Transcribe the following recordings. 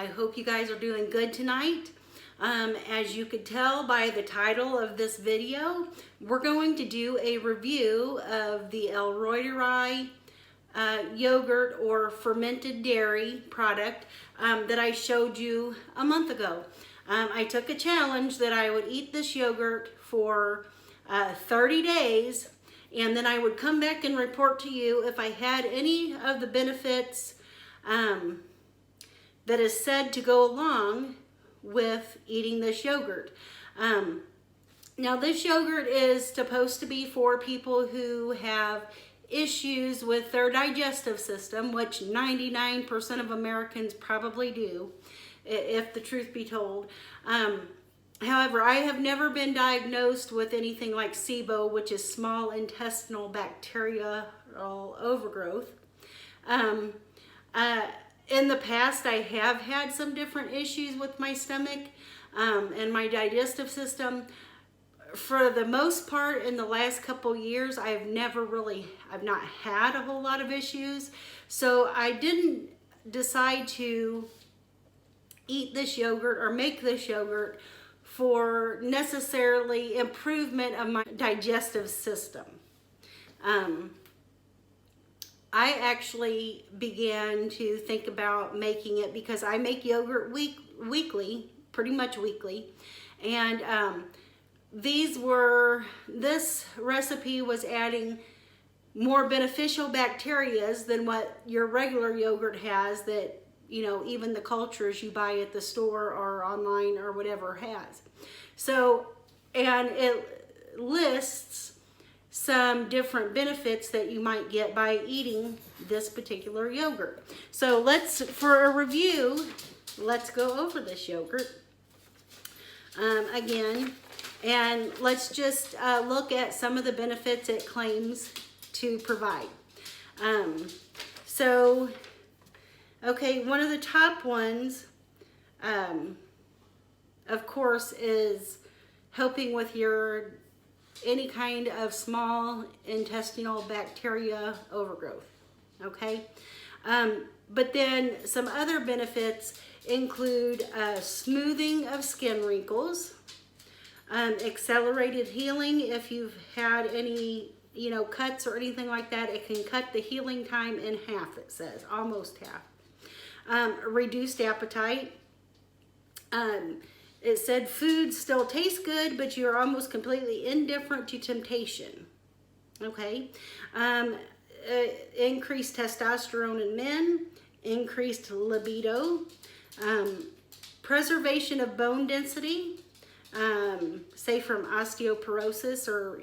I hope you guys are doing good tonight. As you could tell by the title of this video, we're going to do a review of the Reuteri yogurt or fermented dairy product that I showed you a month ago. I took a challenge that I would eat this yogurt for 30 days, and then I would come back and report to you if I had any of the benefits that is said to go along with eating this yogurt. Now this yogurt is supposed to be for people who have issues with their digestive system, which 99% of Americans probably do, if the truth be told. However, I have never been diagnosed with anything like SIBO, which is small intestinal bacterial overgrowth. In the past, I have had some different issues with my stomach and my digestive system. For the most part, in the last couple years, I've not had a whole lot of issues. So I didn't decide to eat this yogurt or make this yogurt for necessarily improvement of my digestive system. I actually began to think about making it because I make yogurt weekly, pretty much weekly. And this recipe was adding more beneficial bacteria than what your regular yogurt has that, you know, even the cultures you buy at the store or online or whatever has. So, and it lists some different benefits that you might get by eating this particular yogurt. So for a review, let's go over this yogurt again, and let's just look at some of the benefits it claims to provide. Okay, one of the top ones, of course, is helping with any kind of small intestinal bacteria overgrowth, okay? But then some other benefits include smoothing of skin wrinkles, accelerated healing if you've had any, cuts or anything like that. It can cut the healing time in half, it says, almost half. Reduced appetite. It said food still tastes good, but you're almost completely indifferent to temptation. Okay. Increased testosterone in men, increased libido, preservation of bone density, say from osteoporosis or,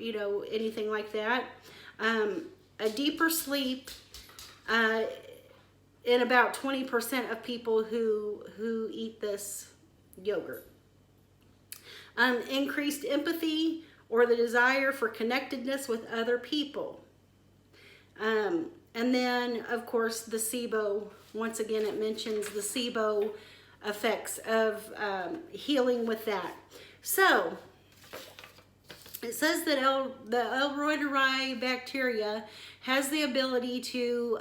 anything like that. A deeper sleep in about 20% of people who eat this yogurt. Increased empathy or the desire for connectedness with other people. And then, of course, the SIBO. Once again, it mentions the SIBO effects of healing with that. So, it says that the Reuteri bacteria has the ability to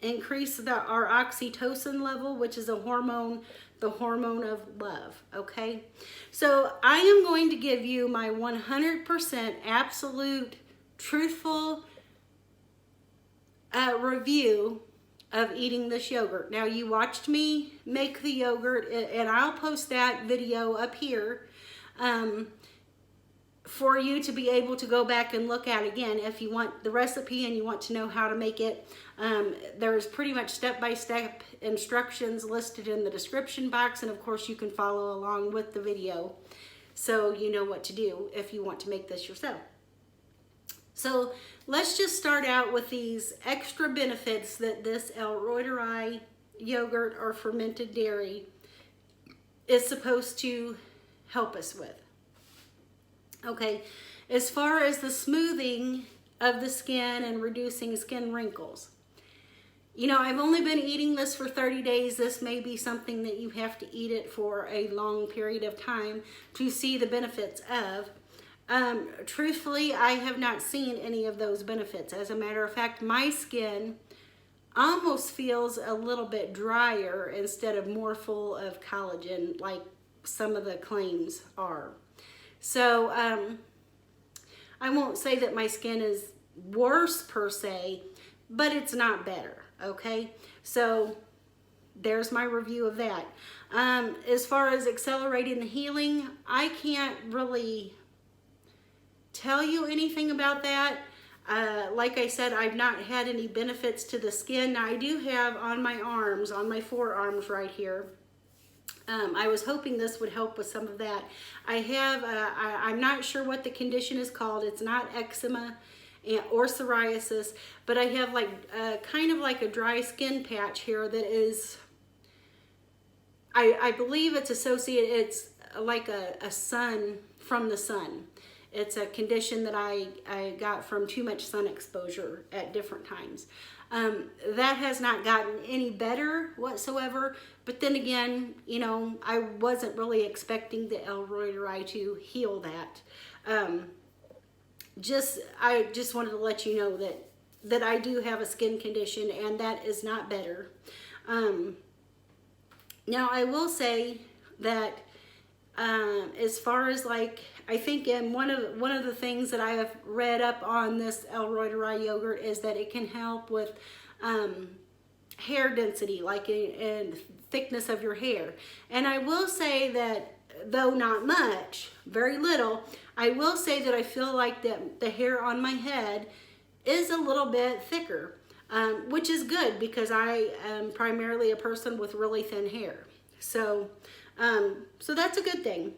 increase our oxytocin level, which is a hormone, the hormone of love, okay? So I am going to give you my 100% absolute truthful review of eating this yogurt. Now, you watched me make the yogurt, and I'll post that video up here for you to be able to go back and look at again if you want the recipe and you want to know how to make it. There's pretty much step-by-step instructions listed in the description box, and of course you can follow along with the video so you know what to do if you want to make this yourself. So let's just start out with these extra benefits that this Reuteri yogurt or fermented dairy is supposed to help us with. Okay, as far as the smoothing of the skin and reducing skin wrinkles. I've only been eating this for 30 days. This may be something that you have to eat it for a long period of time to see the benefits of. Truthfully, I have not seen any of those benefits. As a matter of fact, my skin almost feels a little bit drier instead of more full of collagen like some of the claims are. So I won't say that my skin is worse per se, but it's not better, okay? So there's my review of that. As far as accelerating the healing, I can't really tell you anything about that. Like I said, I've not had any benefits to the skin. Now, I do have on my arms, on my forearms right here, I was hoping this would help with some of that. I have, I'm not sure what the condition is called. It's not eczema or psoriasis, but I have like kind of like a dry skin patch here that is, I believe it's associated, it's like a sun from the sun. It's a condition that I got from too much sun exposure at different times. That has not gotten any better whatsoever, but then again, you know, I wasn't really expecting the Reuteri to heal that. I just wanted to let you know that I do have a skin condition, and that is not better. Now, I will say that as far as like, I think in one of the things that I have read up on this Reuteri yogurt is that it can help with hair density, like in thickness of your hair. And I will say that, though not much, very little, I will say that I feel like that the hair on my head is a little bit thicker, which is good because I am primarily a person with really thin hair. So that's a good thing.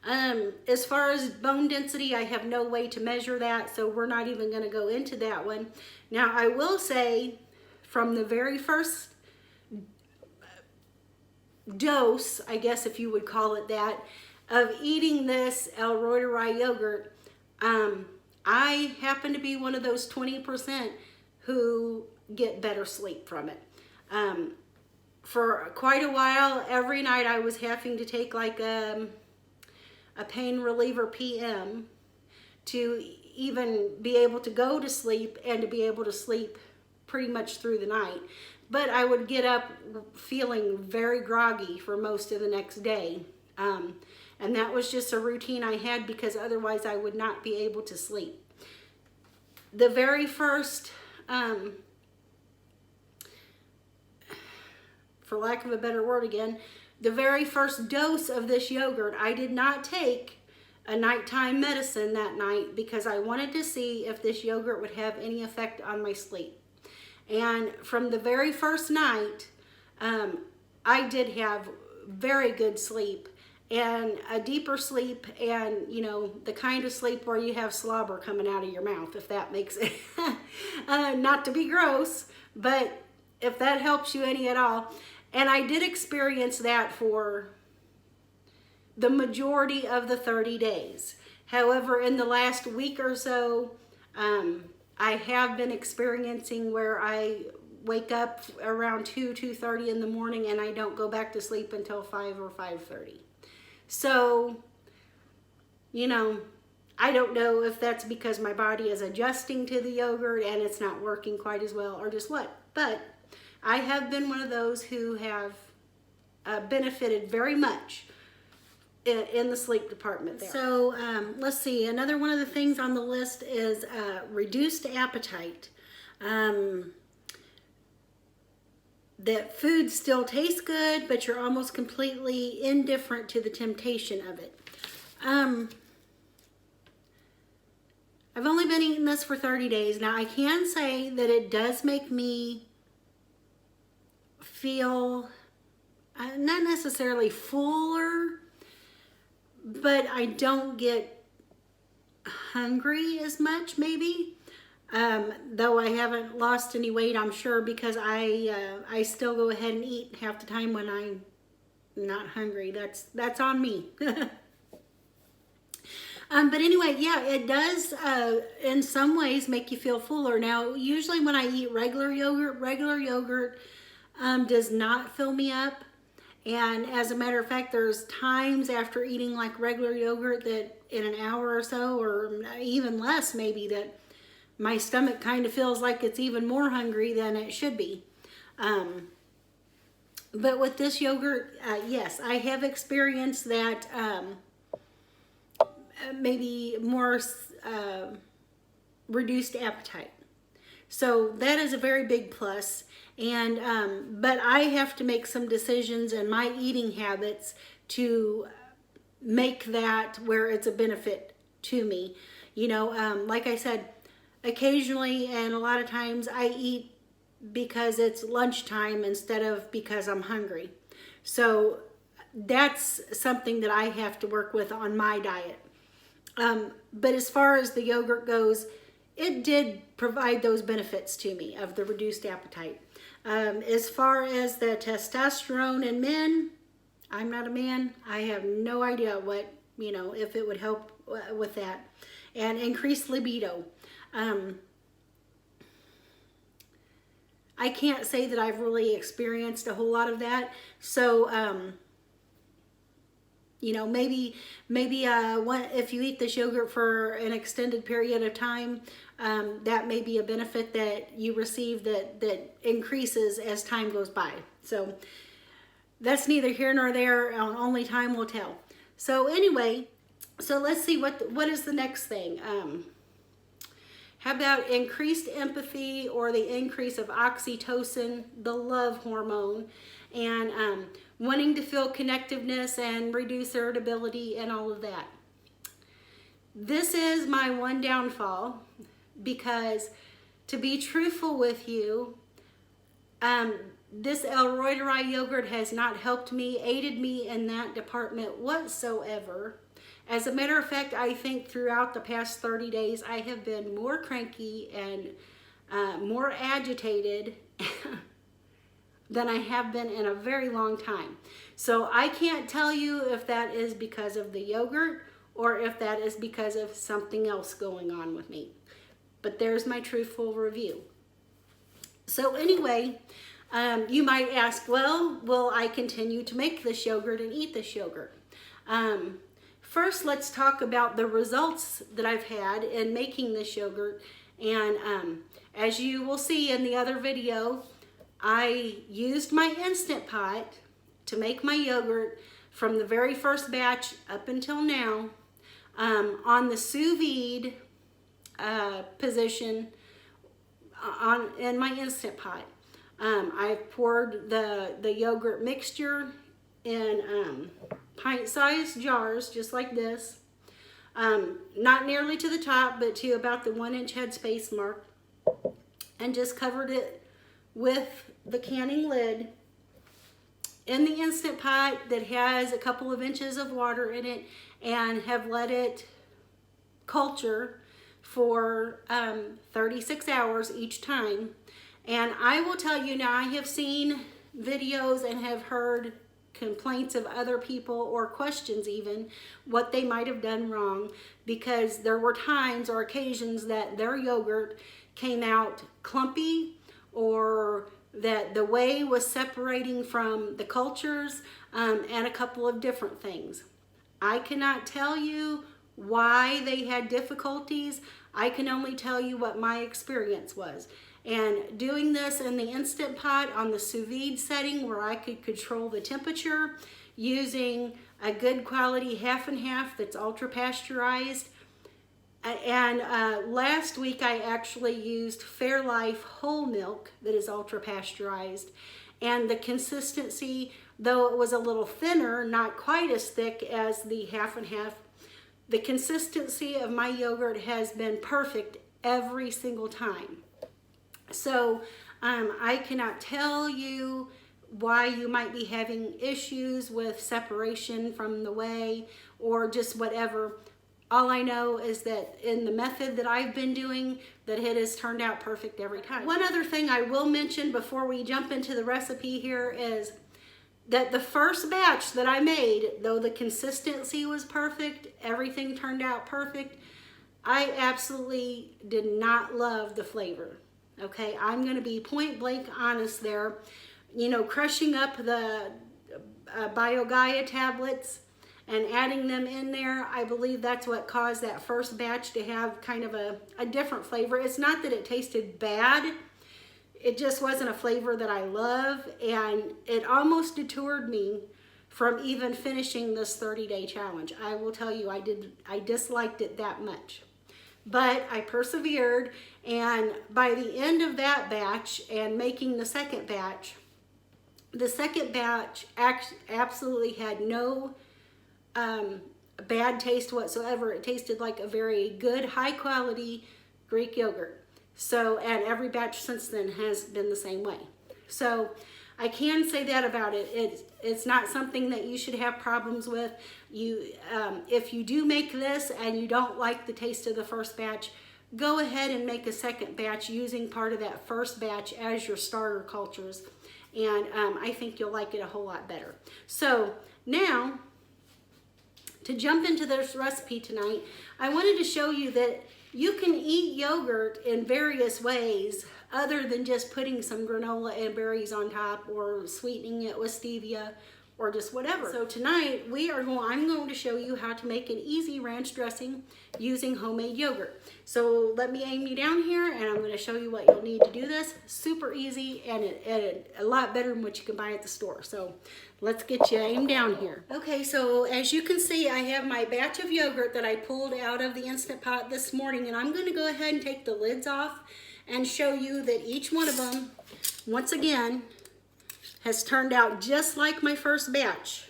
As far as bone density, I have no way to measure that, so we're not even going to go into that one. Now, I will say from the very first dose, I guess if you would call it that, of eating this Reuteri yogurt, I happen to be one of those 20% who get better sleep from it. For quite a while, every night I was having to take like a pain reliever PM to even be able to go to sleep and to be able to sleep pretty much through the night. But I would get up feeling very groggy for most of the next day. And that was just a routine I had because otherwise I would not be able to sleep. The very first, for lack of a better word again, the very first dose of this yogurt, I did not take a nighttime medicine that night because I wanted to see if this yogurt would have any effect on my sleep. And from the very first night, I did have very good sleep and a deeper sleep, and you know, the kind of sleep where you have slobber coming out of your mouth, if that makes it, not to be gross, but if that helps you any at all. And I did experience that for the majority of the 30 days. However, in the last week or so, I have been experiencing where I wake up around 2:30 in the morning and I don't go back to sleep until 5 or 5:30. So, you know, I don't know if that's because my body is adjusting to the yogurt and it's not working quite as well or just what, but I have been one of those who have benefited very much in the sleep department there. So let's see, another one of the things on the list is reduced appetite. That food still tastes good, but you're almost completely indifferent to the temptation of it. I've only been eating this for 30 days. Now, I can say that it does make me feel not necessarily fuller, but I don't get hungry as much, maybe. Though I haven't lost any weight, I'm sure, because I still go ahead and eat half the time when I'm not hungry. That's on me. But anyway, yeah, it does in some ways make you feel fuller. Now, usually when I eat regular yogurt does not fill me up. And as a matter of fact, there's times after eating like regular yogurt that in an hour or so, or even less maybe, that my stomach kind of feels like it's even more hungry than it should be. But with this yogurt, yes, I have experienced that maybe more reduced appetite. So that is a very big plus. And but I have to make some decisions in my eating habits to make that where it's a benefit to me. You know, like I said, occasionally and a lot of times I eat because it's lunchtime instead of because I'm hungry. So that's something that I have to work with on my diet. But as far as the yogurt goes, it did provide those benefits to me of the reduced appetite. As far as the testosterone in men, I'm not a man. I have no idea what, you know, if it would help with that. And increased libido. I can't say that I've really experienced a whole lot of that. So, you know, maybe if you eat this yogurt for an extended period of time, that may be a benefit that you receive that increases as time goes by. So that's neither here nor there. Only time will tell. So anyway, so let's see what is the next thing. How about increased empathy or the increase of oxytocin, the love hormone, and wanting to feel connectiveness and reduce irritability and all of that. This is my one downfall because, to be truthful with you, this Reuteri yogurt has not helped me, aided me in that department whatsoever. As a matter of fact, I think throughout the past 30 days, I have been more cranky and more agitated than I have been in a very long time. So I can't tell you if that is because of the yogurt or if that is because of something else going on with me. But there's my truthful review. So anyway, you might ask, well, will I continue to make this yogurt and eat this yogurt? First, let's talk about the results that I've had in making this yogurt. And as you will see in the other video, I used my Instant Pot to make my yogurt from the very first batch up until now on the sous vide position in my Instant Pot. I poured the yogurt mixture in pint-sized jars, just like this. Not nearly to the top, but to about the 1-inch headspace mark. And just covered it with the canning lid in the Instant Pot that has a couple of inches of water in it, and have let it culture for 36 hours each time. And I will tell you now, I have seen videos and have heard complaints of other people, or questions even, what they might have done wrong, because there were times or occasions that their yogurt came out clumpy, or that the whey was separating from the cultures, and a couple of different things. I cannot tell you why they had difficulties. I can only tell you what my experience was. And doing this in the Instant Pot on the sous vide setting, where I could control the temperature using a good quality half and half that's ultra pasteurized. And last week I actually used Fairlife whole milk that is ultra pasteurized. And the consistency, though it was a little thinner, not quite as thick as the half and half, the consistency of my yogurt has been perfect every single time. So I cannot tell you why you might be having issues with separation from the whey or just whatever. All I know is that in the method that I've been doing, that it has turned out perfect every time. One other thing I will mention before we jump into the recipe here is that the first batch that I made, though the consistency was perfect, everything turned out perfect, I absolutely did not love the flavor. Okay, I'm going to be point blank honest there. You know, crushing up the BioGaia tablets and adding them in there, I believe that's what caused that first batch to have kind of a different flavor. It's not that it tasted bad, it just wasn't a flavor that I love, and it almost detoured me from even finishing this 30-day challenge. I will tell you, I disliked it that much. But I persevered, and by the end of that batch and making the second batch absolutely had no bad taste whatsoever. It tasted like a very good, high quality Greek yogurt. So, and every batch since then has been the same way. So I can say that about it. It's not something that you should have problems with. If you do make this and you don't like the taste of the first batch, go ahead and make a second batch using part of that first batch as your starter cultures. And I think you'll like it a whole lot better. So now, to jump into this recipe tonight, I wanted to show you that you can eat yogurt in various ways other than just putting some granola and berries on top or sweetening it with stevia or just whatever. So tonight I'm going to show you how to make an easy ranch dressing using homemade yogurt. So let me aim you down here and I'm going to show you what you'll need to do this. Super easy and a lot better than what you can buy at the store. So let's get you aimed down here. Okay, so as you can see, I have my batch of yogurt that I pulled out of the Instant Pot this morning, and I'm going to go ahead and take the lids off and show you that each one of them, once again, has turned out just like my first batch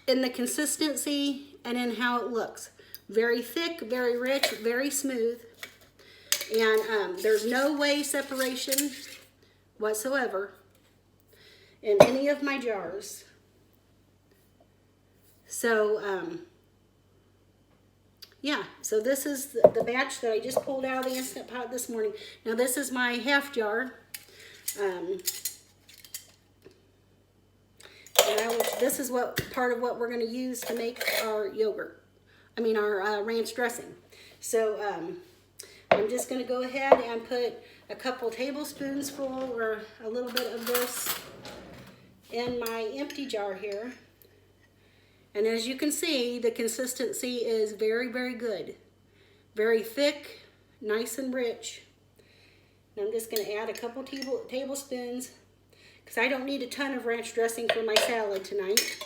in the consistency and in how it looks. Very thick, very rich, very smooth, and there's no whey separation whatsoever in any of my jars. So yeah, so this is the batch that I just pulled out of the Instant Pot this morning. Now this is my half jar. This is part of what we're going to use to make our yogurt. I mean our ranch dressing. So I'm just going to go ahead and put a couple tablespoons full or a little bit of this in my empty jar here. And as you can see, the consistency is very, very good. Very thick, nice and rich. And I'm just going to add a couple tablespoons because I don't need a ton of ranch dressing for my salad tonight.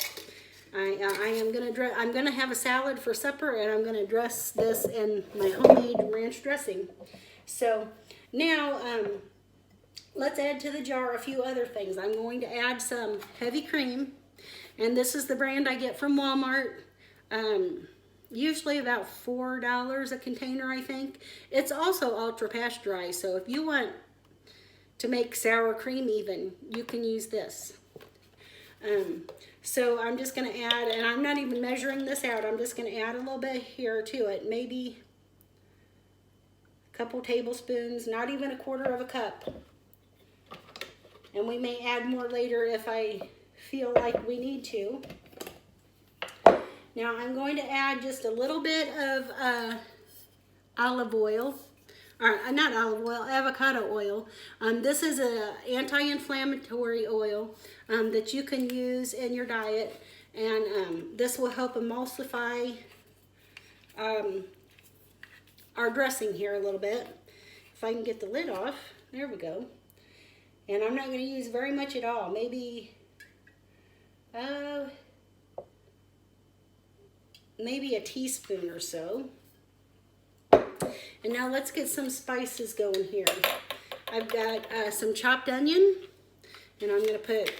I'm going to have a salad for supper, and I'm going to dress this in my homemade ranch dressing. So now let's add to the jar a few other things. I'm going to add some heavy cream, and this is the brand I get from Walmart. Usually about $4 a container, I think. It's also ultra pasteurized, so if you want to make sour cream even, you can use this. So I'm just going to add, and I'm not even measuring this out, I'm just going to add a little bit here to it, maybe a couple tablespoons, not even a quarter of a cup. And we may add more later if I feel like we need to. Now I'm going to add just a little bit of olive oil, or not olive oil, avocado oil. This is an anti-inflammatory oil that you can use in your diet, and this will help emulsify our dressing here a little bit. If I can get the lid off, there we go. And I'm not going to use very much at all, maybe a teaspoon or so. And now let's get some spices going here. I've got some chopped onion, and I'm going to put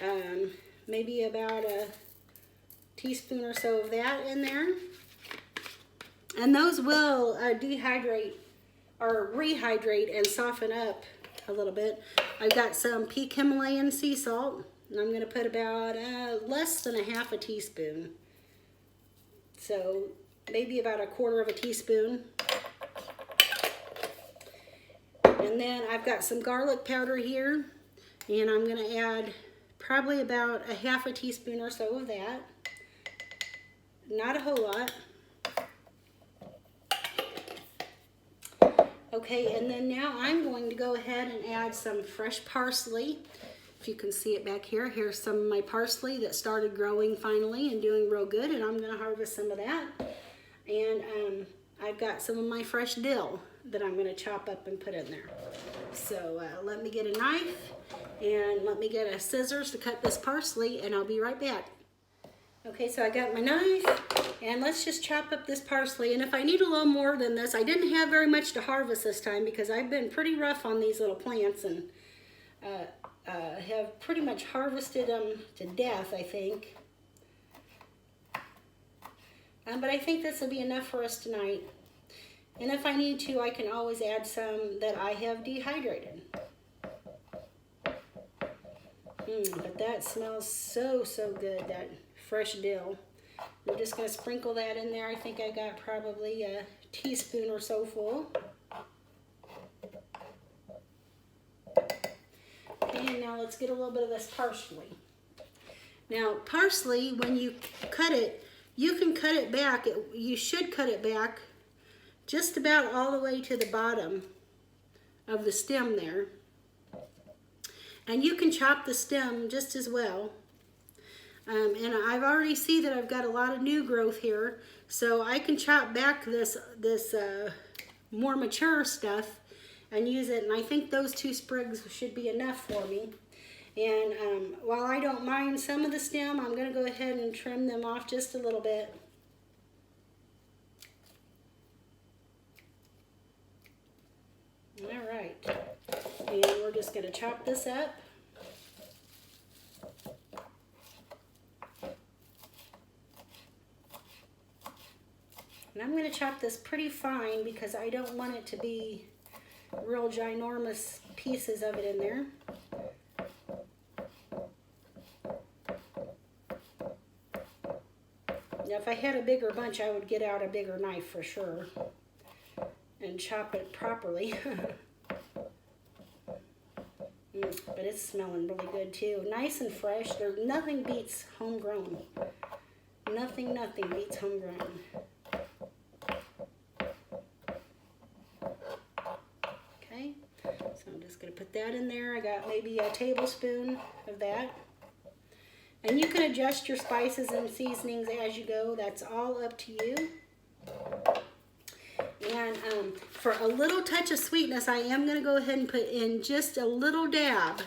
maybe about a teaspoon or so of that in there. And those will dehydrate or rehydrate and soften up a little bit. I've got some peak Himalayan sea salt, and I'm going to put about less than a half a teaspoon. So maybe about a quarter of a teaspoon. And then I've got some garlic powder here, and I'm going to add probably about a half a teaspoon or so of that. Not a whole lot. Okay, and then now I'm going to go ahead and add some fresh parsley. If you can see it back here, here's some of my parsley that started growing finally and doing real good, and I'm gonna harvest some of that. And I've got some of my fresh dill that I'm gonna chop up and put in there. So let me get a knife and let me get a scissors to cut this parsley, and I'll be right back. Okay, so I got my knife, and let's just chop up this parsley. And if I need a little more than this, I didn't have very much to harvest this time because I've been pretty rough on these little plants and have pretty much harvested them to death, I think. But I think this will be enough for us tonight. And if I need to, I can always add some that I have dehydrated. But that smells so, so good, that fresh dill. I'm just going to sprinkle that in there. I think I got probably a teaspoon or so full. Okay, and now let's get a little bit of this parsley. Now, parsley, when you cut it, you can cut it back. You should cut it back just about all the way to the bottom of the stem there. And you can chop the stem just as well. And I've already see that I've got a lot of new growth here, so I can chop back this more mature stuff and use it. And I think those 2 sprigs should be enough for me. And while I don't mind some of the stem, I'm going to go ahead and trim them off just a little bit. All right, and we're just going to chop this up. And I'm going to chop this pretty fine because I don't want it to be real ginormous pieces of it in there. Now, if I had a bigger bunch, I would get out a bigger knife for sure and chop it properly. But it's smelling really good too. Nice and fresh. Nothing beats homegrown. Nothing beats homegrown. Okay, so I'm just going to put that in there. I got maybe a tablespoon of that. And you can adjust your spices and seasonings as you go. That's all up to you. And for a little touch of sweetness, I am going to go ahead and put in just a little dab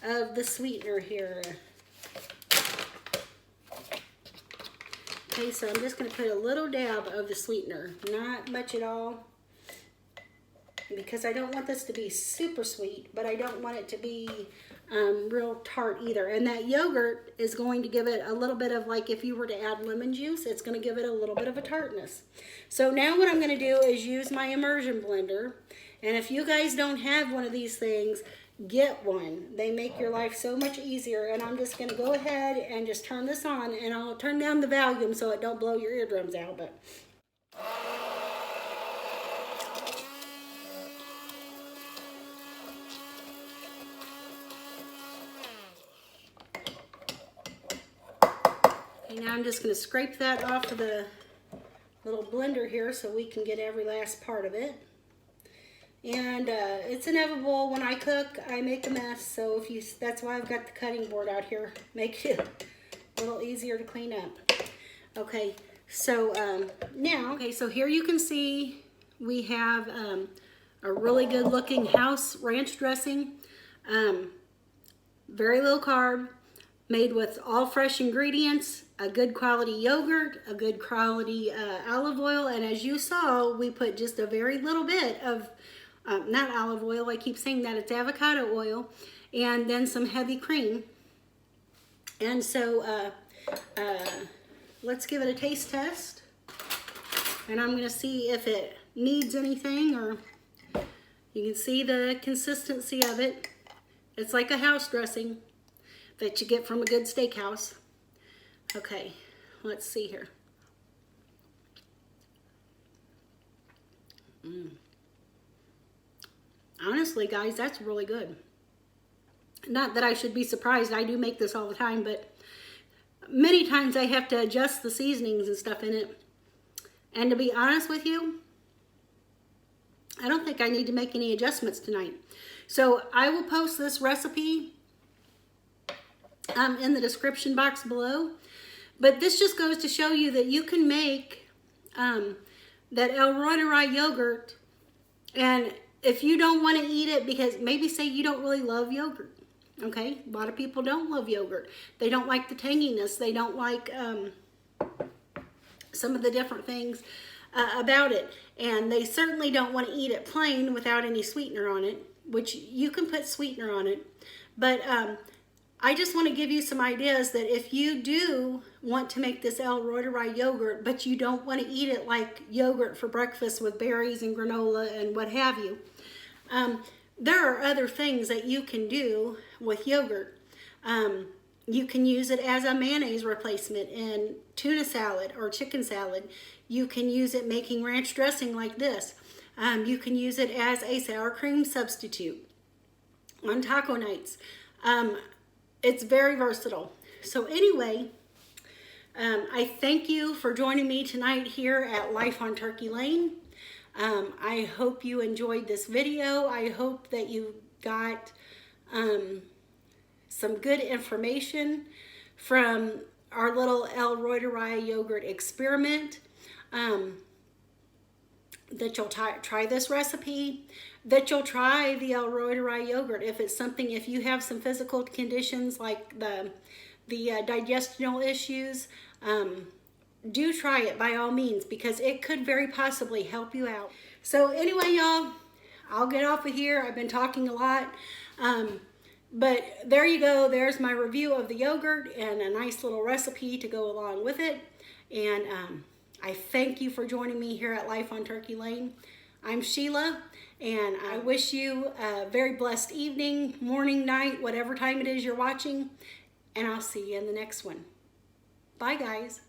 of the sweetener here. Okay, so I'm just going to put a little dab of the sweetener. Not much at all. Because I don't want this to be super sweet, but I don't want it to be real tart either. And that yogurt is going to give it a little bit of, like if you were to add lemon juice, it's going to give it a little bit of a tartness. So now what I'm going to do is use my immersion blender. And if you guys don't have one of these things, get one. They make your life so much easier. And I'm just going to go ahead and just turn this on, and I'll turn down the volume so it don't blow your eardrums out. But now I'm just going to scrape that off of the little blender here so we can get every last part of it. And it's inevitable when I cook, I make a mess. So that's why I've got the cutting board out here. Make it a little easier to clean up. Okay, so so here you can see we have a really good looking house ranch dressing. Very low carb, made with all fresh ingredients, a good quality yogurt, a good quality olive oil, and as you saw, we put just a very little bit of, not olive oil, I keep saying that, it's avocado oil, and then some heavy cream. And so let's give it a taste test, and I'm going to see if it needs anything, or you can see the consistency of it. It's like a house dressing that you get from a good steakhouse. Okay, let's see here. Honestly, guys, that's really good. Not that I should be surprised. I do make this all the time, but many times I have to adjust the seasonings and stuff in it. And to be honest with you, I don't think I need to make any adjustments tonight. So I will post this recipe in the description box below. But this just goes to show you that you can make that El Reuteri yogurt, and if you don't want to eat it, because maybe say you don't really love yogurt, okay? A lot of people don't love yogurt. They don't like the tanginess. They don't like some of the different things about it. And they certainly don't want to eat it plain without any sweetener on it, which you can put sweetener on it. But I just want to give you some ideas that if you do want to make this El Reuteri yogurt, but you don't want to eat it like yogurt for breakfast with berries and granola and what have you, there are other things that you can do with yogurt. You can use it as a mayonnaise replacement in tuna salad or chicken salad. You can use it making ranch dressing like this. You can use it as a sour cream substitute on taco nights. It's very versatile. So anyway, I thank you for joining me tonight here at Life on Turkey Lane. I hope you enjoyed this video. I hope that you got some good information from our little El Reuteri yogurt experiment. That you'll try this recipe, that you'll try the El Reuteri yogurt. If it's something, if you have some physical conditions like the digestional issues, do try it by all means, because it could very possibly help you out. So anyway, y'all, I'll get off of here. I've been talking a lot. But there you go. There's my review of the yogurt and a nice little recipe to go along with it. And I thank you for joining me here at Life on Turkey Lane. I'm Sheila, and I wish you a very blessed evening, morning, night, whatever time it is you're watching, and I'll see you in the next one. Bye, guys.